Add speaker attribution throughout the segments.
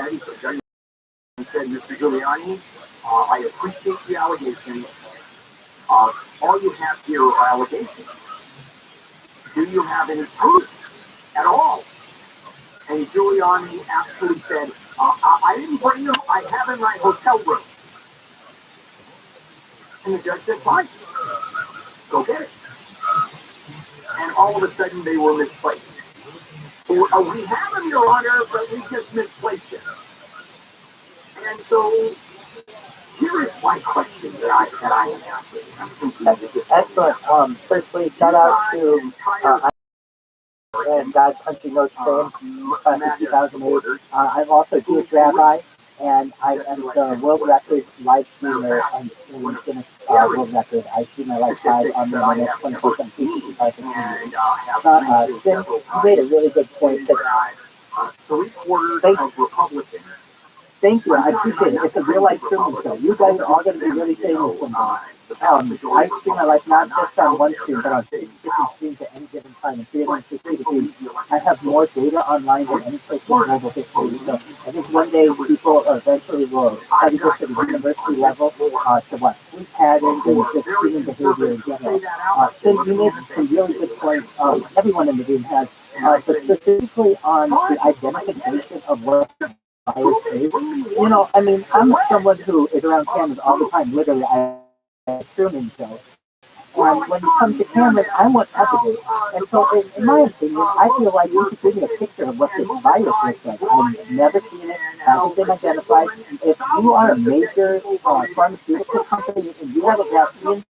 Speaker 1: Almighty, so Judge said, Mr. Giuliani, I appreciate the allegations. All you have here are allegations. Do you have any proof at all? And Giuliani actually said, I didn't bring them, I have in my hotel room. And the judge said, fine, go get it. And all of a sudden they were misplaced. We have them, Your Honor, but we just misplaced it. And so here is my question that I am asking.
Speaker 2: Excellent. Firstly, shout out to and God Country Notes fame, class of 2008. I'm also a Jewish rabbi, and I am the world record live streamer and Guinness World Record. I see my life live on the internet 24/7, 365 days. Jim, you made a really good point.
Speaker 1: Three-quarters of Republicans.
Speaker 2: Thank you. I appreciate it. It's a real life streaming show. You guys are all going to be really famous someday. I stream my life not just on one stream, but on 50 different streams at any given time in 360 degrees. I have more data online than any place in global history. So I think one day people eventually will try to get to the university level to what sleep patterns and just human behavior in general. So you made some really good points. Everyone in the room has, but specifically on the identification of what bias is. You know, I mean, I'm someone who is around cameras all the time. Literally, I streaming show. And when it comes to cameras, I want evidence. And so, in my opinion, I feel like you should give me a picture of what this virus looks like. I've never seen it, hasn't been identified. If you are a major pharmaceutical company and you have a vaccine,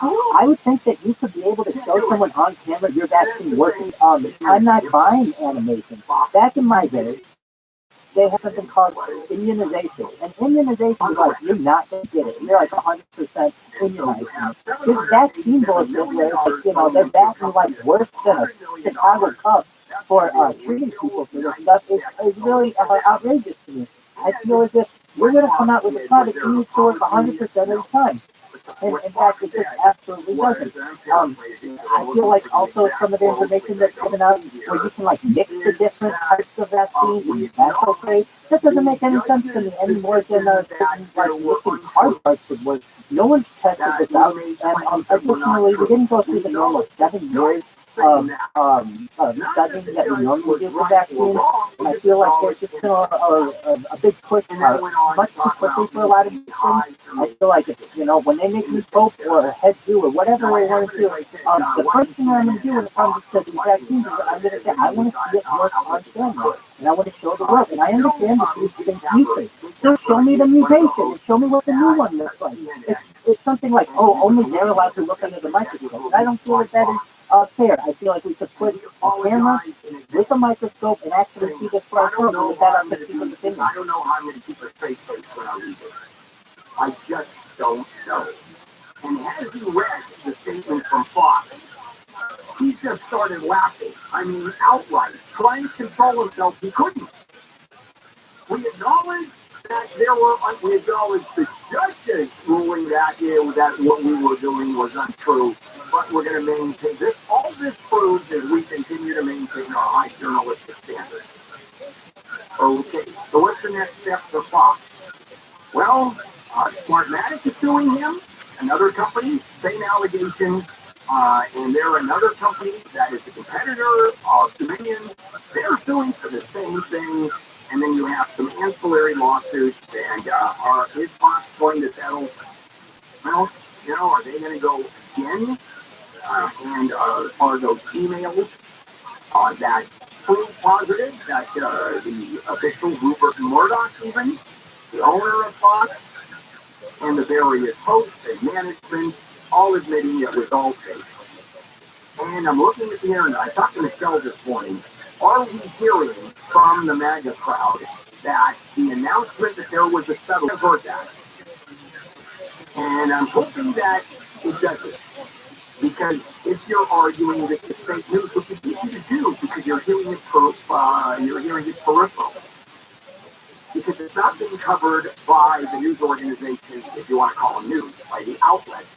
Speaker 2: I would think that you could be able to show someone on camera your vaccine working. I'm not buying animation. Back in my day, they have something called immunization. And immunization is like, you're not going to get it. You're like 100% immunized. This vaccine bullshit where, like, you know, they're backing like worse than a Chicago Cubs for treating people for this stuff is really outrageous to me. I feel as if we're going to come out with a product that needs to work 100% of the time. And in fact, it just absolutely doesn't. I feel like also some of the information that's coming out where you can like mix the different types of vaccines and that's okay. That doesn't make any sense to me any more than certain like mixing car parts would work. No one's tested this out, and additionally, we didn't go through the normal 7 years of studying that we normally do for vaccines. And I feel like there's just a big push much too quickly for a lot of these things. I feel like, you know, when they make me pope or head do or whatever I want to do, the first thing I'm going to do when it comes to these vaccines is I'm going to say, I want to see it work on camera, and I want to show the world. And I understand that these things mutate. So show me the mutation and show me what the new one looks like. It's something like, oh, only they're allowed to look under the microscope. And I don't feel that is fair. I feel like we could put a camera with a microscope and actually see this for ourselves and without our people's opinion.
Speaker 1: I don't know how I'm going to keep a straight face when I read this. I just don't know. And as you read the statement from Fox, he just started laughing. I mean, outright, trying to control himself. He couldn't. We acknowledge that we acknowledge the judge's ruling that what we were doing was untrue, but we're going to maintain this. All this proves is we continue to maintain our high journalistic standards. Okay, so what's the next step for Fox? Well, Smartmatic is suing him, another company, same allegations, and they're another company that is a competitor of Dominion. They're suing for the same thing, and then you have some ancillary lawsuits, and is Fox going to settle? Well, you know, are they going to go again? And are those emails that prove positive that the official Rupert Murdoch, even the owner of Fox, and the various hosts and management, all admitting it was all fake. And I'm looking at the internet. I talked to Michelle this morning. Are we hearing from the MAGA crowd that the announcement that there was a settlement? I've heard that. And I'm hoping that it doesn't. Because if you're arguing that it's fake news, which is easy to do because you're hearing it peripheral. Because it's not being covered by the news organizations, if you want to call them news, by the outlets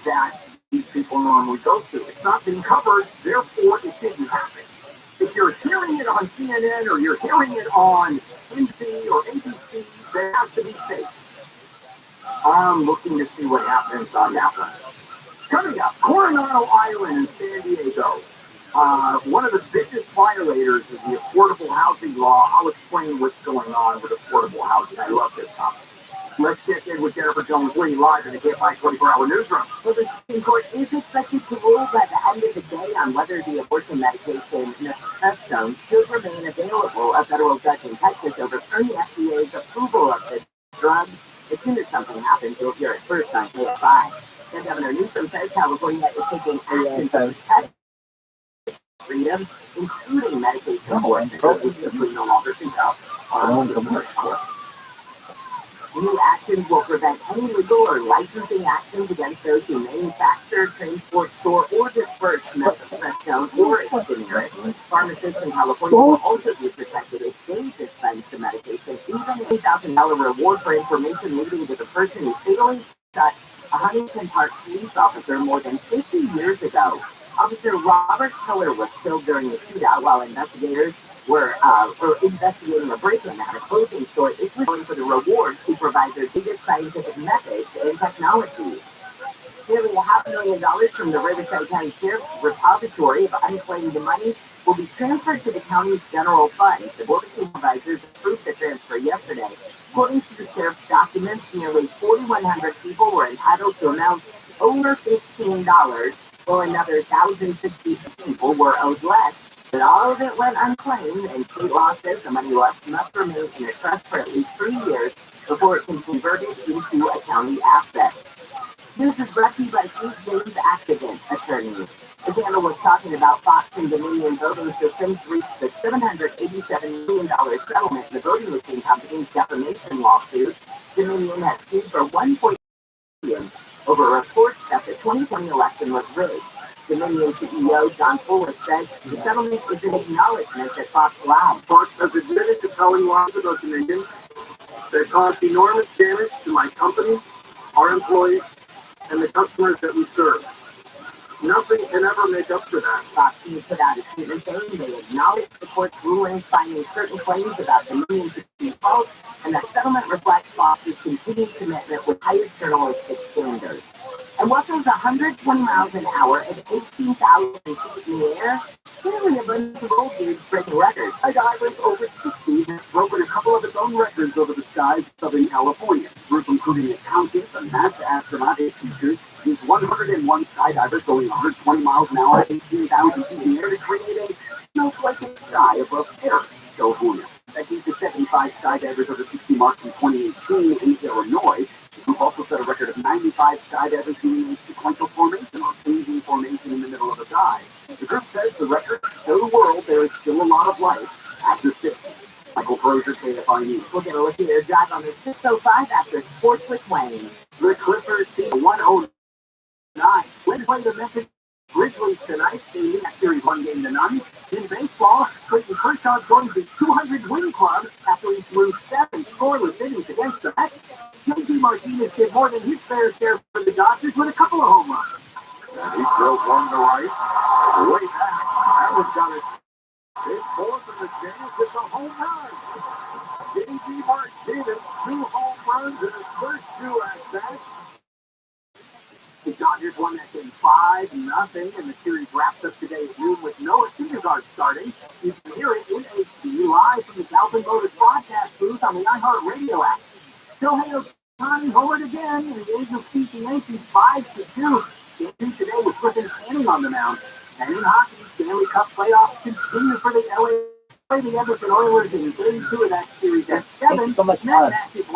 Speaker 1: that these people normally go to. It's not being covered, therefore it didn't happen. If you're hearing it on CNN or you're hearing it on NBC or ABC, they have to be safe. I'm looking to see what happens on that one. Coming up, Coronado Island in San Diego. One of the biggest violators of the affordable housing law. I'll explain what's going on with affordable housing. I love this topic. Let's check in with Jennifer Jones-Lee live in the KFI 24-hour newsroom.
Speaker 3: Well, the Supreme Court is expected to rule by the end of the day on whether the abortion medication naloxone should remain available. A federal judge in Texas overturned the FDA's approval of the drug. As soon as something happens, you'll hear it first on KFI. Then Governor Newsom says California is taking action to protect freedom, including medication abortion, which simply no longer can go on the Supreme Court. New actions will prevent any legal or licensing actions against those who manufacture, transport, store, or disperse naloxone or stimulants. Pharmacists in California will also be protected if they dispense the medication, even a $8,000 reward for information leading to the person who fatally shot a Huntington Park police officer more than 50 years ago. Officer Robert Keller was killed during the shootout while investigators were investigating a break-in at a clothing store. It was going for the rewards to provide their biggest scientific methods and technology. Nearly $500,000 from the Riverside County Sheriff's repository of unclaimed money will be transferred to the county's general fund. The board of supervisors approved the transfer yesterday. According to the sheriff's documents, nearly 4,100 people were entitled to amounts over $15, while another 1,060 people were owed less. But all of it went unclaimed, and state law says the money must remain in a trust for at least 3 years before it can be converted into a county asset. This is brought to you by St. James Accident Attorney. The panel was talking about Fox and Dominion voting systems reached the $787 million settlement in the voting machine company's defamation lawsuit. Dominion has sued for $1.2 billion over reports that the 2020 election was rigged. Dominion CEO John Fuller said the settlement is an acknowledgement that Fox lied.
Speaker 1: Fox has admitted to telling lies about Dominion that caused enormous damage to my company, our employees, and the customers that we serve. Nothing can ever make up for that.
Speaker 3: Fox News put out a statement saying they acknowledged the court's ruling finding certain claims about Dominion to be false, and that settlement reflects Fox's continued commitment with highest journalistic standards. And what goes 120 miles an hour at 18,000 feet in the air? Clearly a bunch of old dudes breaking records.
Speaker 1: A guy was over 60 has broken a couple of his own records over the skies of Southern California. Group including accountants and NASA astronaut teachers used 101 skydivers going 120 miles an hour at 18,000 feet in the air to create a snowflake sky above Paris, California. That beat the 75 skydivers over 60 mark in 2018 in Illinois. The group also set a record of 95 skydivers doing a sequential formation or changing formation in the middle of a dive. The group says the record show the world there is still a lot of life after 60. Michael Crozier, KFI News.
Speaker 3: We'll get a look at their drive on their 605 after Sports with Wayne.
Speaker 1: The Clippers beat 109. When played the Memphis Grizzlies tonight, they lead that series 1-0. In baseball, Clayton Kershaw joined the 200-win club after he threw 7 scoreless innings against the Mets. J.D. Martinez did more than his fair share for the Dodgers with a couple of home runs. He drove one to right, way back. That was got his fourth of the game with a home run. J.D. Martinez, 2 home runs in his first 2 at-bats. The Dodgers won that game 5-0, and the series wraps up today at noon with Noah Syndergaard starting. You can hear it in HD live from the Galvin Motors broadcast booth on the iHeartRadio app. Shohei Ohtani homered again in the age of speaking Yankees 5-2. Game 2 today with Griffin standing on the mound. And in hockey, Stanley Cup playoffs continue for the the Edmonton Oilers in Game 2 of that series at 7.
Speaker 2: Thank you so much, Mark.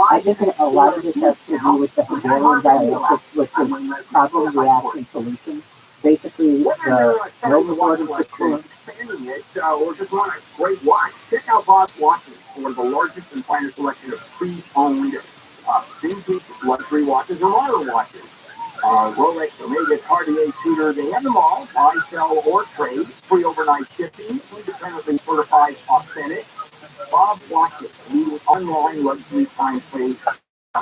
Speaker 2: I think a lot of this has to do with the Hungarian dialectics, which is problem, reaction, solution. Basically, the no rewarding for coolant.
Speaker 1: Expanding it, or just want a great watch. Check out Bob's Watches, one of the largest and finest selection of pre-owned vintage luxury watches or modern watches. Rolex, Omega, Cartier, Tudor, they have them all. Buy, sell, or trade. Free overnight shipping. Independently certified, authentic. Bob's Watches, leading online luxury time place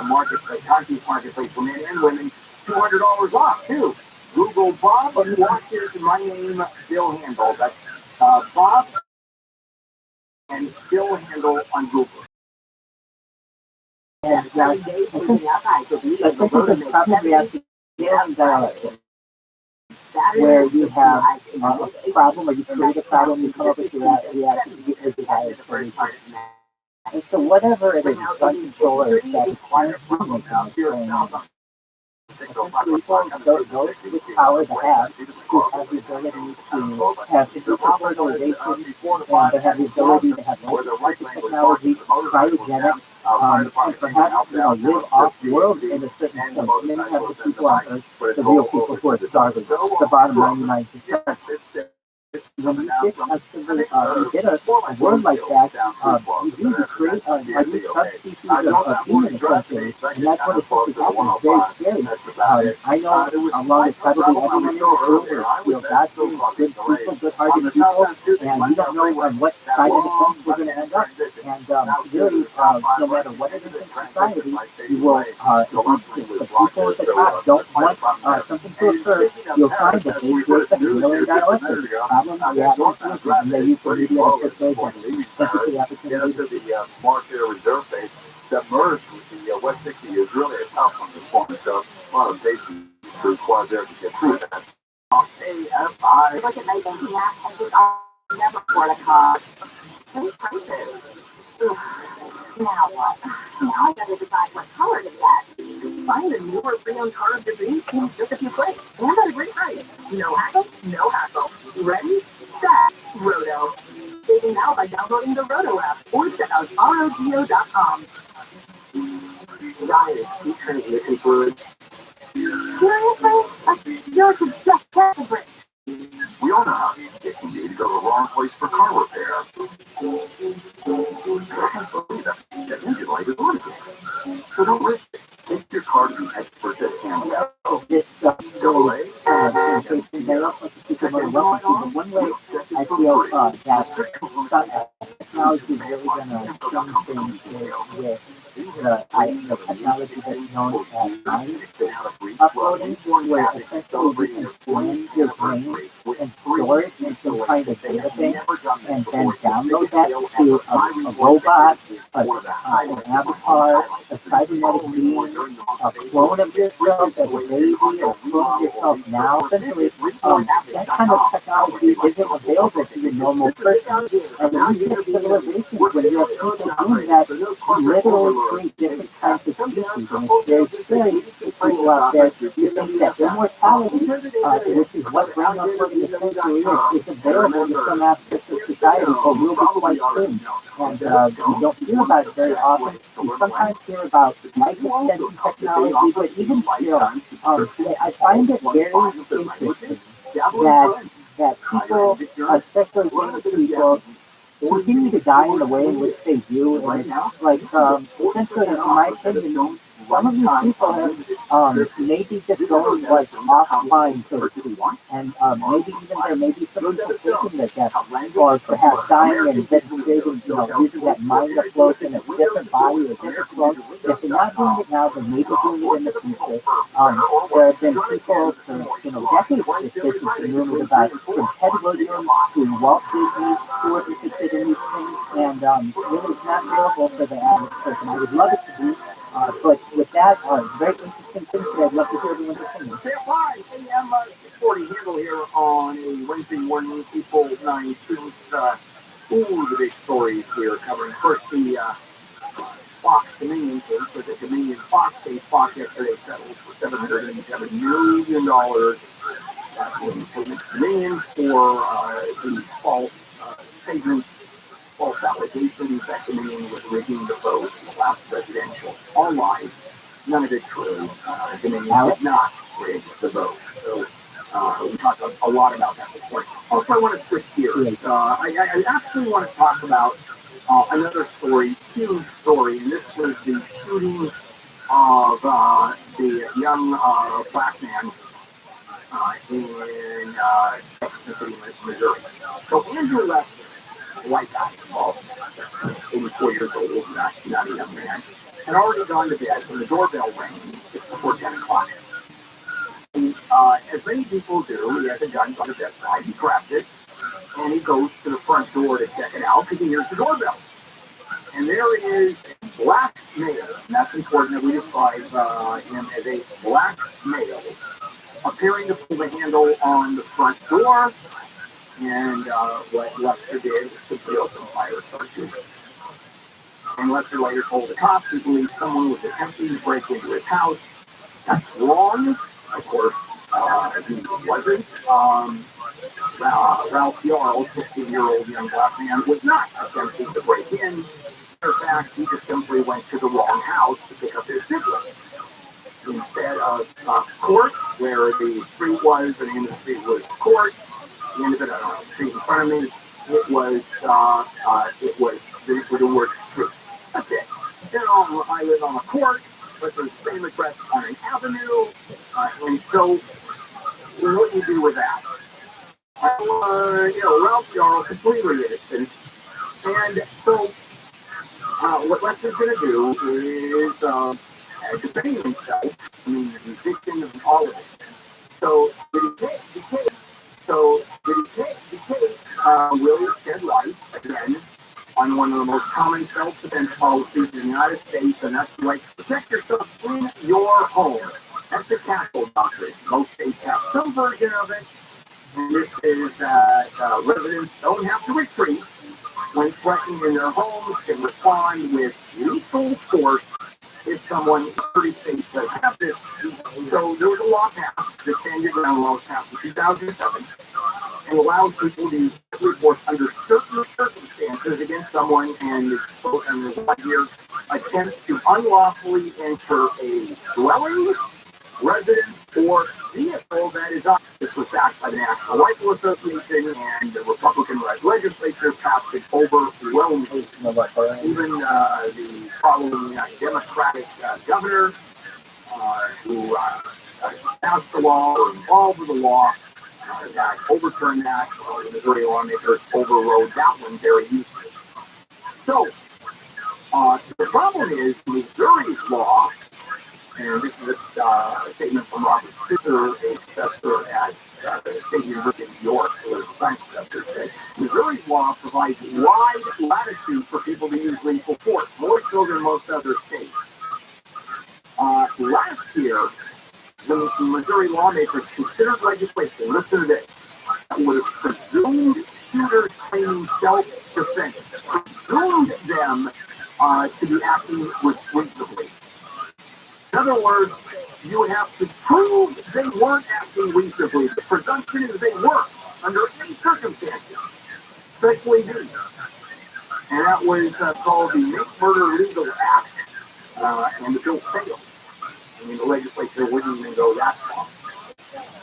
Speaker 1: marketplace, conscious marketplace for men and women. $200 off, too. Google Bob Watches, my name, Bill Handel. That's Bob and Bill Handel on Google.
Speaker 2: And I think it's probably at the end where you have a problem or you create a problem, you come up with your reaction to get your desired solution. And so whatever it is, gun controller that requires movement in this brain, those with power to have, who have the ability to have physical fertilization, and they have the ability to have technology, cryogenic, and perhaps, live off-world in a certain sense. Many have the people on Earth, the real people who are starving, the bottom 99%. When you get a word like that, you do create a new subspecies of human, essentially, and that's what essentially happens. It's very scary. I know along with probably everyone in the room, there's God-fearing, good people, good-hearted people, and we don't know on what side of the fence we're going to end up. And really, no matter what it is in society, you will, if the people at the top don't want something to occur, you'll find that they create the $1 million electric problem. Yeah, and they use the media to push those down. Thank you for the opportunity.
Speaker 1: The Marshall Reserve Base that merged with the West 60 is really a tough one this point. So a lot of safety is required there to get through that. I look at my banking app and think I'll never afford a car. Those prices. Now what? Now I gotta decide what color to get. Find a newer pre-owned car of your dreams in just a few clicks. And at a great price. No hassle, no hassle. Ready? Set. Roto. Saving now by downloading the Roto app or check out ROTSCHILD.com. Guys, you transmission fluid. Seriously? You're just desperate. We all know how it can be to go to the wrong place for car repair. That engine light is on again. So don't risk it. Take your car to the expert that can help.
Speaker 2: This delay, one way I feel that technology is really going to change things with the technology that's known as mind uploading, where essentially you can scan your brain and store it in some kind of database and then download that to a robot, an avatar, a cybernetic being, a clone of yourself as a baby, or a clone of yourself now. Essentially, that kind of technology isn't available to the normal person. And in these civilizations, when you have people doing that, you literally create different kinds of species. And it's very scary to people out there to think that immortality, which is what brain uploading essentially is available to some aspects of society, or will be quite soon. And we don't hear about it very often. We sometimes hear about life extension technology, but even still, I find it very interesting that people, especially famous people, continue to die in the way in which they do. And it's like, essentially, in my opinion, some of these people have maybe just going like offline, so to speak, and maybe even there may be some people taking their death, or perhaps dying and then creating, using that mind upload in a different body or different clone. If they're not doing it now, they may be doing it in the future. There have been people for decades if this has been rumored about, from Ted Williams to Walt Disney, who are interested in these things, and really it's not available for the average person. I would love it to be. But with that, very interesting thing today. I'd love to hear everyone's opinion.
Speaker 1: Say hi, AM 640 handle here on a Wednesday morning, April 19th. The big stories here covering first the Fox Dominion case, with the Dominion Fox case. Fox yesterday settled for $787 million. That's what he paid Dominion for the false statements, false allegations that Dominion was rigging the vote in the last presidential. All lies, none of it true. Dominion did not rig the vote. So we talked a lot about that before. Also, I want to switch gears. I actually want to talk about another story, huge story, and this was the shooting of the young black man in Texas City, Missouri. So Andrew Lester, a white guy, 84 years old, not a young man, had already gone to bed when the doorbell rang just before 10 o'clock. And, as many people do, he has a gun on the bedside, he grabs it, and he goes to the front door to check it out because he hears the doorbell. And there is a black male, and that's important that we describe him as a black male, appearing to pull the handle on the front door, and what Lester did was simply open fire charges. And Lester later told the cops he believed someone was attempting to break into his house. That's wrong. Of course, he wasn't. Ralph Yarl, 16-year-old young black man, was not attempting to break in. In fact, he just simply went to the wrong house to pick up his sibling. Instead of court, where the street was, and the end of the street was court, the end of it, I don't know, the street in front of me, it was the word street. That's it. I live on a court, but there's the same address on an avenue, and so what do you do with that? Ralph Yarl completely innocent, and so what Lester's going to do is defend himself. I mean, the musician and all of it. So did he take the case? Will shed light again on one of the most common self-defense policies in the United States, and that's the right to protect yourself in your home. That's the castle doctrine. Most states have some version of it. And this is that residents don't have to retreat when threatened in their homes, can respond with lethal force if someone in pretty states does have this. So there was a law passed, the Stand Your Ground law passed in 2007, and allows people to use force under certain circumstances against someone, and there's one here, attempts to unlawfully enter a dwelling, residence, or vehicle that is up. This was backed by the National Rifle Association, and the Republican-led legislature passed it overwhelmingly. Even the following Democratic governor who passed the law or involved with the law that overturned that, the Missouri lawmakers overrode that one very easily. So, the problem is Missouri's law, and this is a statement from Robert Fisher, a professor at the State University of New York, who is a science professor, said Missouri's law provides wide latitude for people to use lethal force, more so than most other states. Last year, the Missouri lawmakers considered legislation, listen to this, that would have presumed shooters claiming self-defense, presumed them to be acting reasonably. In other words, you would have to prove they weren't acting reasonably. The presumption is they were, under any circumstances, especially these. And that was called the Make Murder Legal Act, and the bill failed. I mean, the legislature wouldn't even go that far.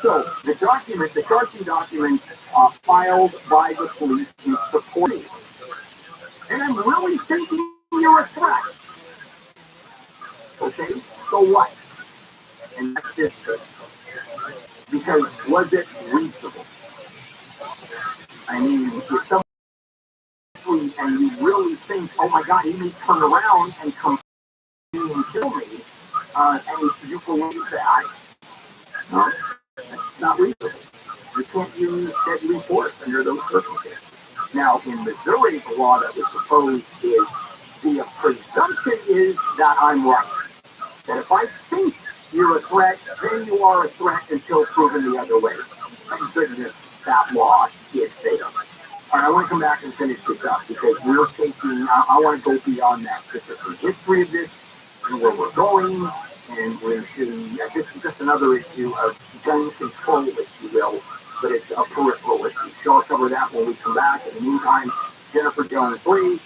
Speaker 1: So, the charging document filed by the police is supporting. And I'm really thinking you're a threat. Okay, so what? And that's just good. Because was it reasonable? I mean, if someone and you really think, oh my God, he may turn around and come and kill me, and you believe that, no, that's not reasonable. You can't use deadly force under those circumstances. Now, in Missouri, the law that was proposed is the presumption is that I'm right. That if I think you're a threat, then you are a threat until proven the other way. Thank goodness that law is failed. All right, I want to come back and finish this up because we're taking, I want to go beyond that. This is the history of this and where we're going, and we're seeing, this is just another issue of gun control, if you will, but it's a peripheral issue. So I'll cover that when we come back. In the meantime, Jennifer Jones-Lee,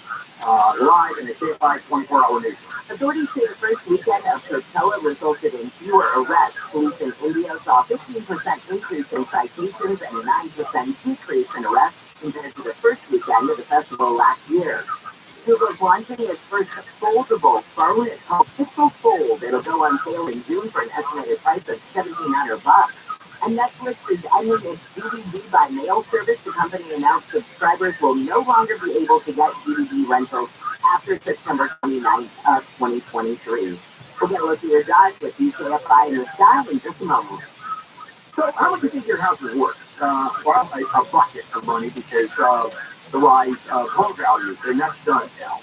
Speaker 1: live in the KFI 24-hour news.
Speaker 3: Authorities say the first weekend of Coachella resulted in fewer arrests. Police in India saw a 15% increase in citations and a 9% decrease in arrests compared to the first weekend of the festival last year. Google is launching its first foldable phone. It's called Pixel Fold. It'll go on sale in June for an estimated price of $1,700. And Netflix is ending its DVD by mail service. The company announced subscribers will no longer be able to get DVD rentals after September 29th of 2023. We'll get a look at your guys with DKFI in the style in just a moment.
Speaker 1: So how much do you think your house is worth? Well, a bucket of money because of the rise of home values. And that's done now.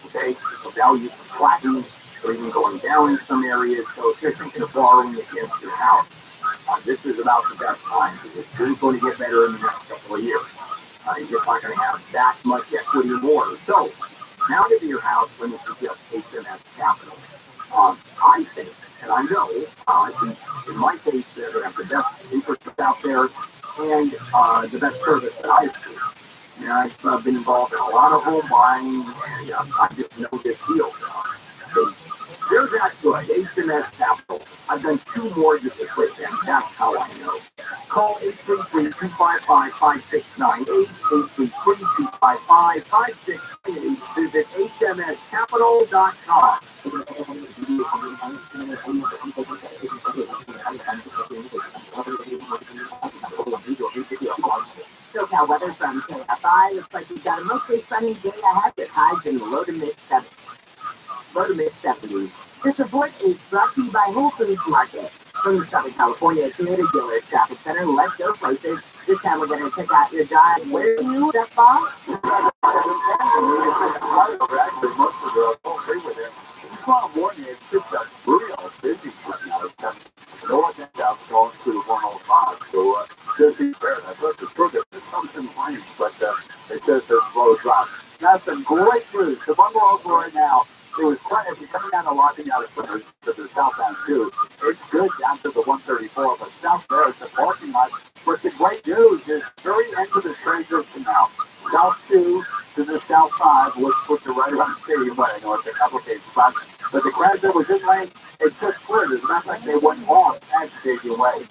Speaker 1: Okay? values flattening or even going down in some areas. So if you're thinking of borrowing against your house, this is about the best time because it's going to get better in the next couple of years. You're just not going to have that much equity more. So now to your house, let me suggest HMS Capital. I think, and I know, in my case, they're going to have the best interest out there and the best service that I've seen. And I've been involved in a lot of home buying, and I just know this deal. They're that good. HMS Capital. I've done 2 mortgages with them. That's how I know. Call 833-255-5698, 833-255-5698. Visit hmscapital.com.
Speaker 3: SoCal weather from KFI. Looks like we've got a mostly sunny day ahead with highs in the low to mid 70s. This report is brought to you by Whole Foods Market. From the Southern California Toyota Dealer Traffic Center, let's go places. This time we're going to check out your drive. Where you that fall?
Speaker 1: Actually, most of the whole thing with it. Tomorrow morning, it's just a real busy right now. No one ends up going through 105. So, just be fair. That's what the crooked. There's something funny, but it says there's slow drop. That's some great news. The one we're over right now, it was quite, if you're coming down to Locking Out of Center to the southbound too, it's good down to the 134, but south there is the parking lot. But the great news is very into the Stranger Canal. South 2 to the south 5, which puts it right around Stadium Way. I know it's a complicated spot, but the crash that was in lane, it just cleared. It's not like they went off at Stadium Way.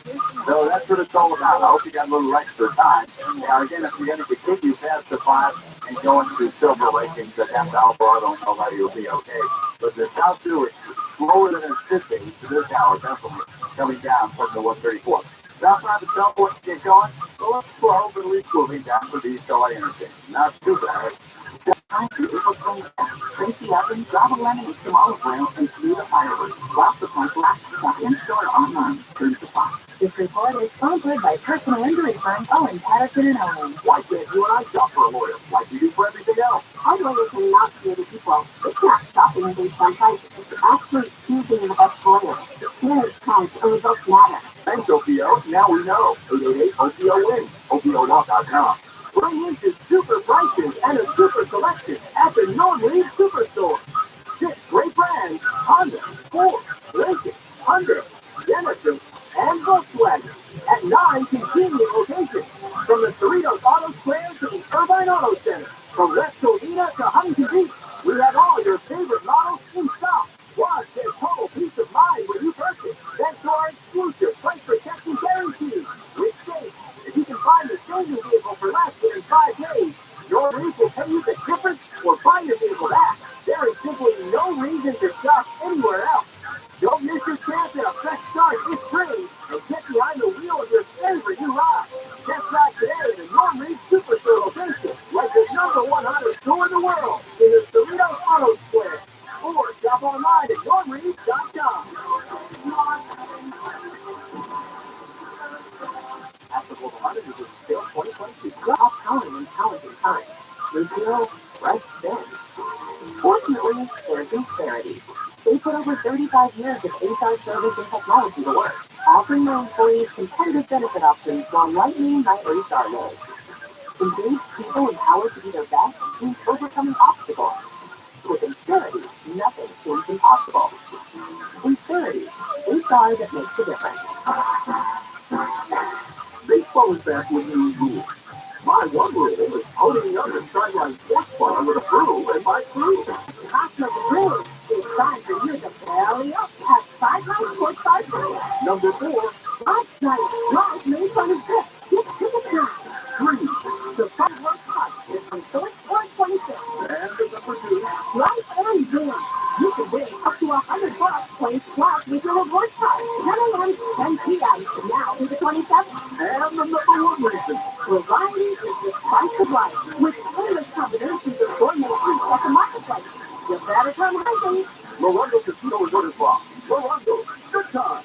Speaker 1: So that's what it's all about. I hope you got a little extra time. Now again, if you're going to continue past the 5 and going to Silver Lake and the F. Alvarado, nobody will be okay. But the south 2 is slower than it should be to this hour, definitely coming down from the 134. South side of the Beltway to get going, go up slow, but at least moving down for the East LA interchange. Not too bad.
Speaker 3: Tracy Evans, Bravo Lemon, some olive oil, and through the fireworks. Lots of fun flash stuff in store online. Through the box. This report is sponsored by personal injury firm Owen Patterson and Owen.
Speaker 1: Why can't you and I shop for a lawyer? Like you do for everything else?
Speaker 3: Our lawyers are not creative people. It's not shopping based on price. It's actually choosing the best lawyer. Marriage counts and results matter.
Speaker 1: Thanks, OPO. Now we know. 888-OPO-WIN. OPOLaw.com. Bring into super prices and a super selection at the Norman Superstore. 6 great brands: Honda, Ford, Lincoln, Hyundai, Genesis, and Volkswagen at 9 convenient locations. From the Cerritos Auto Square to the Irvine Auto Center, from West Covina to Huntington Beach, we have all your favorite models in stock. Plus, there's total peace of mind when you purchase. Thanks to our exclusive price protection guarantee. Which states, if you can find the same vehicle for less than 5 days, your lease will pay you the difference or buy your vehicle back. There is simply no reason to shop anywhere else. Don't miss your chance at a fresh start this spring and get behind the wheel of your favorite new ride. Test drive today at the Norman Superstore location, like the #1 auto store in the world, in the Cerritos Auto Square. Or shop online at yourreach.com. Applicable to others is still 2022.
Speaker 3: Well, calling and talented time. Lucille, right then. Fortunately, there's disparity. They put over 35 years of HR service and technology to work, offering their employees competitive benefit options while lightening my HR load. Engaged people empowered to be their best means overcoming obstacles. With Inspirity, nothing seems impossible. Inspirity, HR that makes a difference.
Speaker 1: Baseball is back with new rules. My one rule is owning up the sideline sports bar with a brew and my crew.
Speaker 3: Cosmic Brew, it's time for you to belly up at Sideline Sports Bar Brew.
Speaker 1: Number 4,
Speaker 3: Last night, Ross made fun of this. Get tickets now.
Speaker 1: 3,
Speaker 3: The Fun World Cup is on Source 426.
Speaker 1: and the number 2.
Speaker 3: Life and Zoom. You can win up to $100 playing slots with your reward card. 10 a.m. 10 p.m. now through the 27th.
Speaker 1: And the number 1 reason.
Speaker 3: Variety is the spice of life with endless combinations of gourmet treats at the marketplace. You better come hunting.
Speaker 1: Morongo Casino Resort is locked. Morongo, good time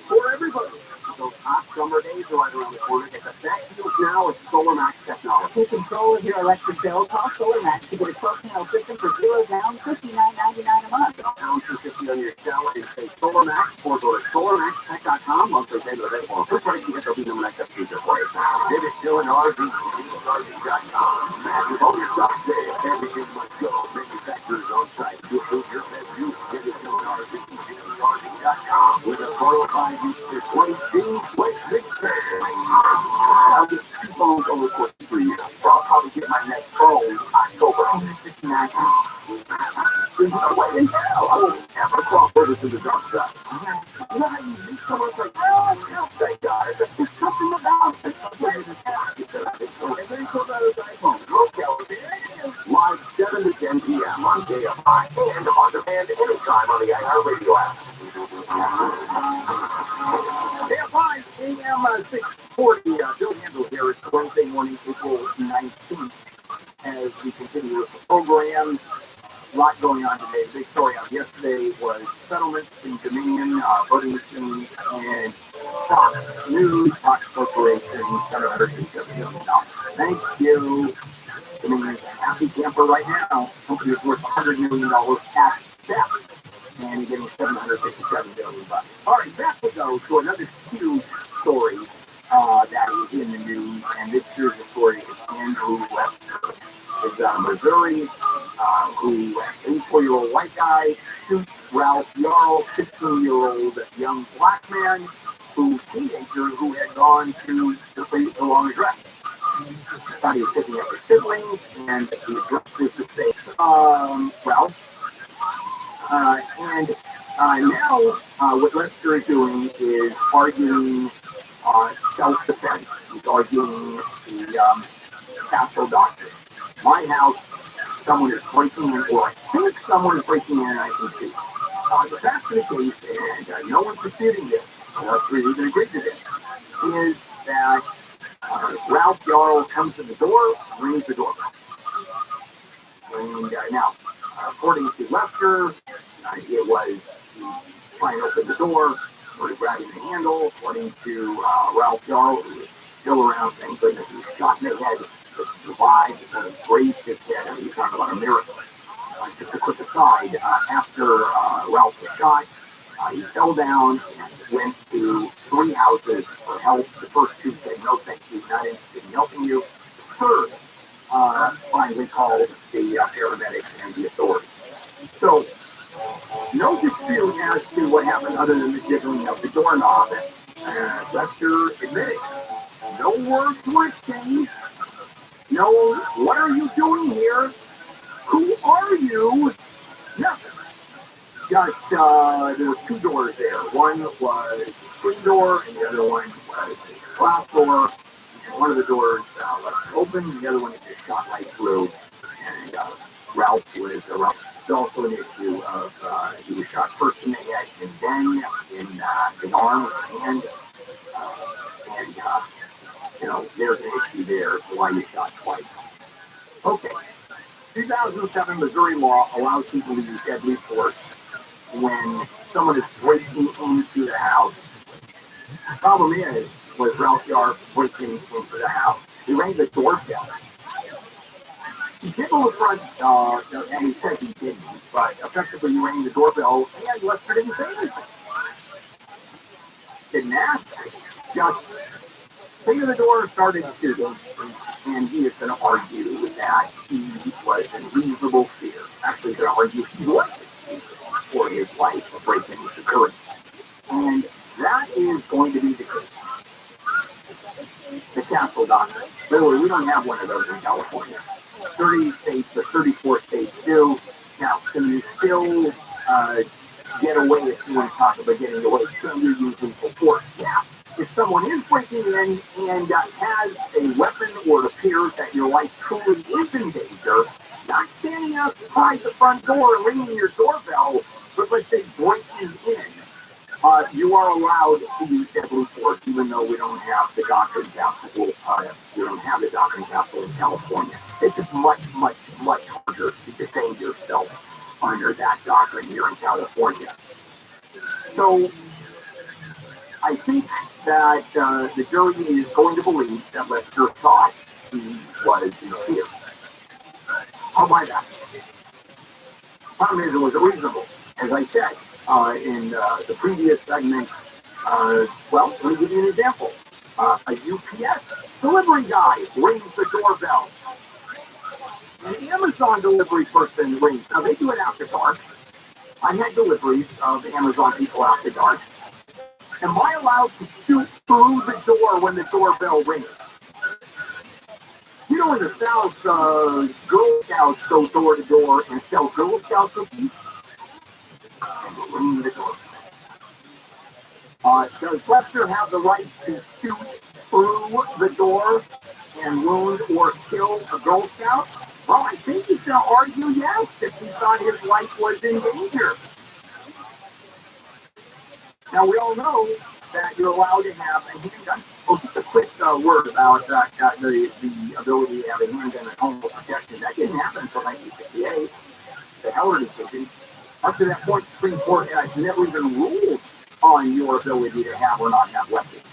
Speaker 1: for everybody. Those hot summer days are right around the corner. Get the best deals now with Solar Max technology.
Speaker 3: Take control of your electric bill. Call Solar Max to get a 12-panel system for $0 down $59.99 a month.
Speaker 1: Pound $250 on your shell and say SolarMax or go to SolarMaxTech.com. Also, say the available for price. You get the number next up to your place. Visit TRILLIONAIRE.com. Magic all your stuff there. Everything must go. Manufacturers on site. You approve your best use. Visit TRILLIONAIRE.com with a 405 for 20 with big I'll get 2 phones over for 3 years. So I'll probably get my next phone October. $159. There's no way in hell I will ever cross over to the dark side. You know how you meet someone like, oh, thank God. There's something about it. And then he pulls out his iPhone. Okay, live 7 to 10 p.m. on KFI and on demand anytime on the iHeartRadio app. KFI AM 640. Bill Handel here. It's Wednesday morning, April 19th. As we continue with the program, a lot going on today. The big story out yesterday was settlements in Dominion, voting machines, and Fox News, Fox Corporation, $750 million. Thank you, Dominion. Happy camper right now. Company is worth $100 million cash back, and you're getting $757 million. All right, back we go to another huge story that is in the news, and this here's the story of Andrew Webster. It's out of Missouri, who, 84-year-old white guy, shoots Ralph Yarl, 15-year-old young black man, teenager who had gone to the long address. Thought he was picking up his siblings, and he addressed was the same, Ralph. Now, what Webster is doing is arguing self-defense. He's arguing the castle doctrine. My house, someone is breaking in, or I think someone is breaking in, and I can see. The fact of the case, and no one's disputing this, Webster even agreed to this, is that Ralph Yarl comes to the door, rings the doorbell. And now, according to Webster, it was trying to open the door, sort of grabbing the handle. According to Ralph Yarl, who is still around, thank goodness, he was shot in the head, survived, grazed his head. I mean, you talk about a miracle. Just a quick aside, after Ralph was shot, he fell down and went to 3 houses for help. The first 2 said, no, thank you, not interested in helping you. The 3rd finally called the paramedics and the authorities. So, no dispute as to what happened other than the jiggling of the doorknob. Webster admitted, no words were exchanged. No, what are you doing here? Who are you? Nothing. Just, there were 2 doors there. One was a screen door, and the other one was a glass door. And one of the doors left open, and the other one just shot right through. And Ralph was around. There's also an issue of he was shot first in the head, and then in the arm or the hand. There's an issue there, why you shot twice. Okay. 2007 Missouri law allows people to use deadly force when someone is breaking into the house. The problem was Ralph Yarl breaking into the house. He rang the doorbell. He did on the front, and he said he didn't, but effectively he rang the doorbell and Lester didn't say anything. Didn't ask. Just came to the door and started shooting, and he is going to argue that he was in reasonable fear. Actually, he's going to argue he was for his life of breaking into security. And that is going to be the case. The castle doctrine. By the way, we don't have one of those in California. 30 states, or 34 states do. Now, can you still get away if you want to talk about getting away? Can you use lethal force? Yeah. If someone is breaking in and has a weapon, or it appears that your life truly is in danger, not standing outside the front door ringing your doorbell, but let's say breaking in, you are allowed to use deadly force, even though we don't have the doctrine capital. We don't have the doctrine capital in California. It's just much, much, much harder to defend yourself under that doctrine here in California. So, I think that the jury is going to believe that Lester thought he was in fear. I'll buy that. Problem is, it was reasonable. As I said in the previous segment, well, let me give you an example. A UPS delivery guy rings the doorbell. An Amazon delivery person rings. Now, they do it after dark. I had deliveries of Amazon people after dark. Am I allowed to shoot through the door when the doorbell rings? You know, in the South, Girl Scouts go door to door and sell Girl Scout cookies and ring the door. Does Lester have the right to shoot through the door and wound or kill a Girl Scout? Well, I think he's going to argue yes if he thought his life was in danger. Now, we all know that you're allowed to have a handgun. Oh, just a quick word about the ability to have a handgun at home for protection. That didn't happen until 1968, the Heller decision. Up to that point, the Supreme Court has never even ruled on your ability to have or not have weapons.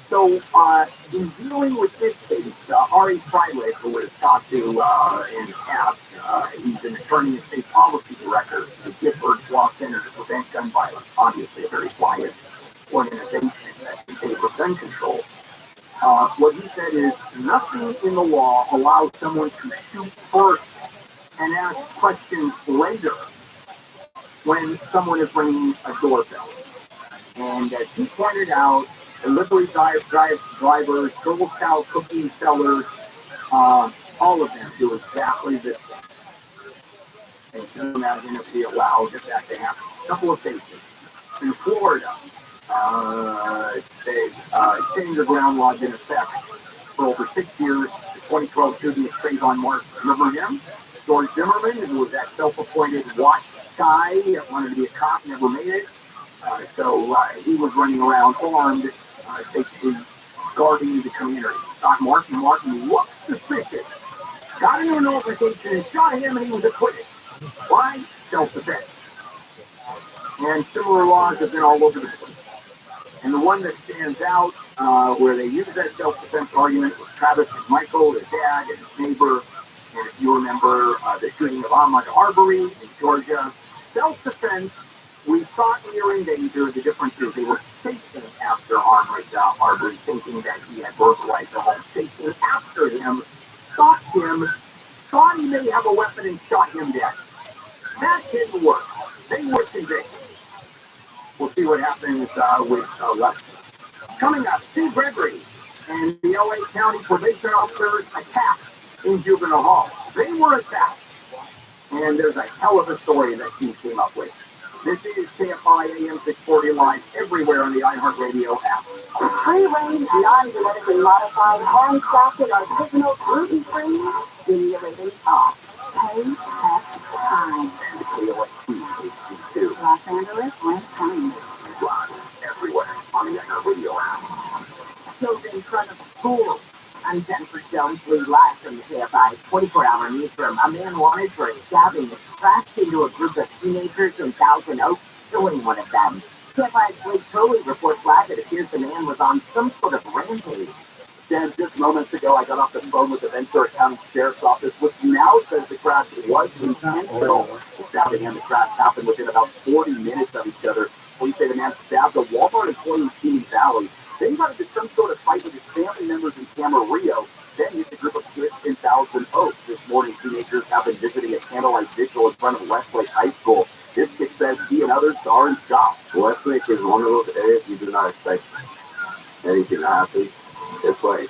Speaker 1: So, in dealing with this case, Ari Freilich, who was talked to in past, he's an attorney and state policy director at the Gifford Law Center to Prevent Gun Violence, obviously a very quiet organization that's in favor of gun control. What he said is nothing in the law allows someone to shoot first and ask questions later when someone is ringing a doorbell. And as he pointed out, delivery drivers, Girl Scout cookie sellers, all of them do exactly this thing. And can you imagine if we allowed that to happen? A couple of cases. In Florida, change of ground law in effect for over 6 years. The 2012 shooting of Trayvon Martin. Remember him? George Zimmerman, who was that self-appointed watch guy that wanted to be a cop, never made it. So he was running around armed, basically guarding the community. Got Martin looked suspicious. Got a new notification and shot him, and he was acquitted. Why? Self-defense. And similar laws have been all over the place. And the one that stands out, where they use that self-defense argument, was Travis McMichael, his dad, and his neighbor. And if you remember the shooting of Ahmaud Arbery in Georgia, self-defense, we thought we were in danger. The difference is they were chasing after Ahmaud Arbery, thinking that he had burglarized the home, chasing after him, shot him, thought he may have a weapon and shot him dead. That didn't work. They were convicted. We'll see what happens with Lester. Coming up, Steve Gregory and the LA County probation officers attacked in juvenile hall. They were attacked. And there's a hell of a story that he came up with. This is KFI AM 640 live everywhere on the iHeartRadio app.
Speaker 3: Free-range, non-genetically modified, handcrafted, artisanal, gluten-free, stimulating talk. Pay at time. Los Angeles, West Time.
Speaker 1: Live everywhere on the iHeartRadio app.
Speaker 3: Children in front of school. I'm Jennifer Jones, Lee live from the KFI 24-hour newsroom. A man wanted for stabbing crashed into a group of teenagers in Thousand Oaks, killing one of them. KFI's Lee Crowley reports live it appears the man was on some sort of rampage.
Speaker 1: Dan, just moments ago, I got off the phone with the Ventura County Sheriff's Office, which now says the crash was intentional. The stabbing and the crash happened within about 40 minutes of each other. Police say the man stabbed a Walmart employee in Simi Valley. Then he got into some sort of fight with his family members in Camarillo. Then hit the group of kids in Thousand Oaks. This morning, teenagers have been visiting a candlelight vigil in front of Westlake High School. This kid says he and others are in shock. Westlake is one of those areas you do not expect anything to happen. It's like,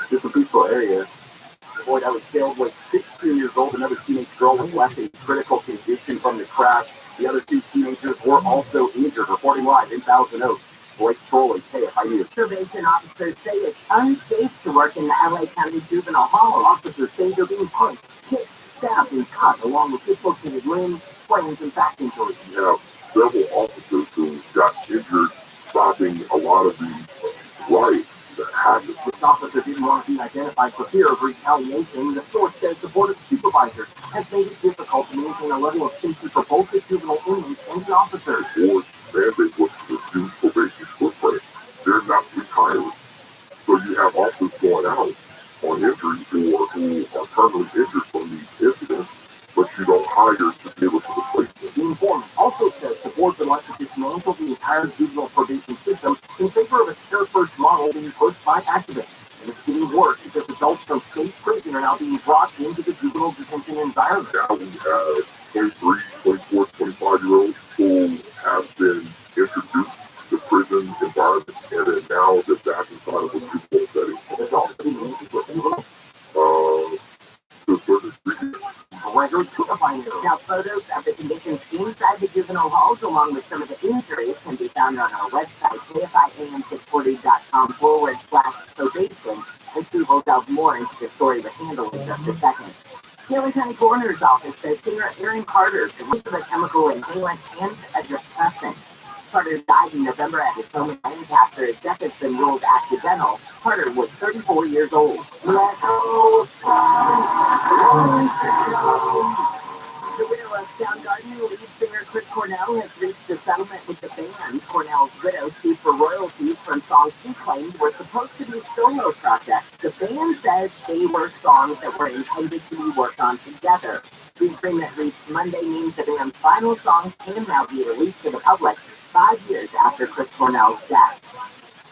Speaker 1: just a peaceful area. The boy that was killed was 16 years old. Another teenage girl was left in critical condition from the crash. The other two teenagers were also injured. Reporting live in Thousand Oaks, Blake Trolley, KFI News.
Speaker 3: Probation officers say it's unsafe to work in the LA County Juvenile Hall.
Speaker 1: Officers say they're being punched, kicked, stabbed, and cut, along with dislocated limbs, sprains, and back injuries.
Speaker 4: Now, several officers who got injured stopping a lot of these riots.
Speaker 1: This officer didn't want to be identified for fear of retaliation. The source says the Board of Supervisors has made it difficult to maintain a level of safety for both the juvenile inmates and the officers.
Speaker 4: Board mandate was to reduce probation footprint. They're not retiring. So you have officers going out on injury or who are permanently injured from these incidents, but you don't hire required to be able to replace them.
Speaker 1: The informant also says the board would like to dismantle the entire juvenile probation system in favor of a care first model being pushed by activists. And it's getting worse because adults from state prison are now being brought into the juvenile detention environment.
Speaker 4: Now we have 23, 24, 25-year-olds who have been introduced to prison environment, and then now they're back inside of a juvenile setting.
Speaker 1: Adults being introduced
Speaker 4: To a certain degree.
Speaker 1: Regular purifying.
Speaker 3: Now, photos of the conditions inside the juvenile halls, along with some of the injuries, can be found on our website, kfiam640.com/probation, and Steve will delve more into the story with Handle in just a second. Taylor County Coroner's Office says Singer Aaron Carter released of a chemical inhalant and a depressant. Carter died in November at his home in Lancaster. His death has been ruled accidental. Carter was 34 years old. Let's go! The widow of Soundgarden lead singer Chris Cornell has reached a settlement with the band. Cornell's widow sued for royalties from songs she claimed were supposed to be solo projects. The band says they were songs that were intended to be worked on together. The agreement reached Monday means the band's final songs can now be released to the public 5 years after Chris Cornell's death.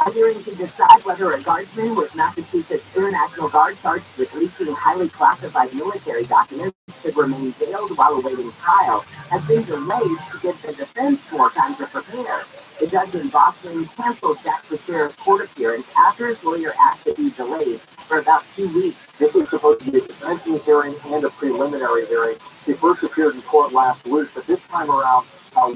Speaker 3: A hearing to decide whether a guardsman with Massachusetts International Guard charged with leaking highly classified military documents should remain jailed while awaiting trial has been delayed to give the defense more time to prepare. The judge in Boston canceled Jack Teixeira's court appearance after his lawyer asked it be delayed for about 2 weeks.
Speaker 2: This was supposed to be a sentencing hearing and a preliminary hearing. She first appeared in court last week, but this time around,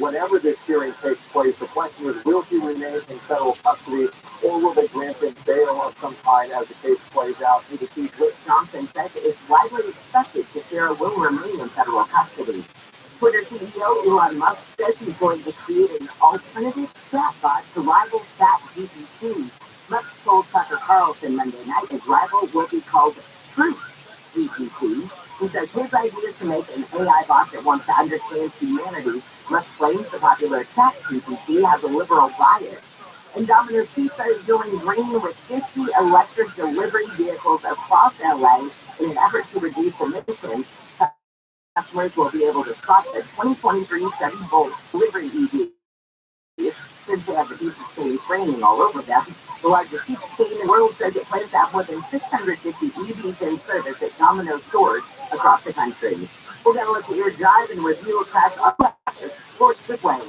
Speaker 2: whenever this hearing takes place, the question is, will she remain in federal custody, or will they grant him bail of some kind as the case plays out?
Speaker 3: CBC's Whit Johnson says it's widely expected Teixeira will remain in federal custody. Twitter CEO Elon Musk says he's going to create an alternative chatbot to rival ChatGPT. Musk told Tucker Carlson Monday night his rival will be called TruthGPT. He says his idea is to make an AI bot that wants to understand humanity. Musk claims the popular ChatGPT has a liberal bias. And Domino's Pizza is going green with 50 electric delivery vehicles across LA in an effort to reduce emissions. Customers will be able to spot the 2023 7-volt delivery EV. Since they have the pizza chains raining all over them, the largest pizza chain in the world says it plans to have more than 650 EVs in service at Domino's stores across the country. We'll get a look at your drive and review across our sports with Wayne.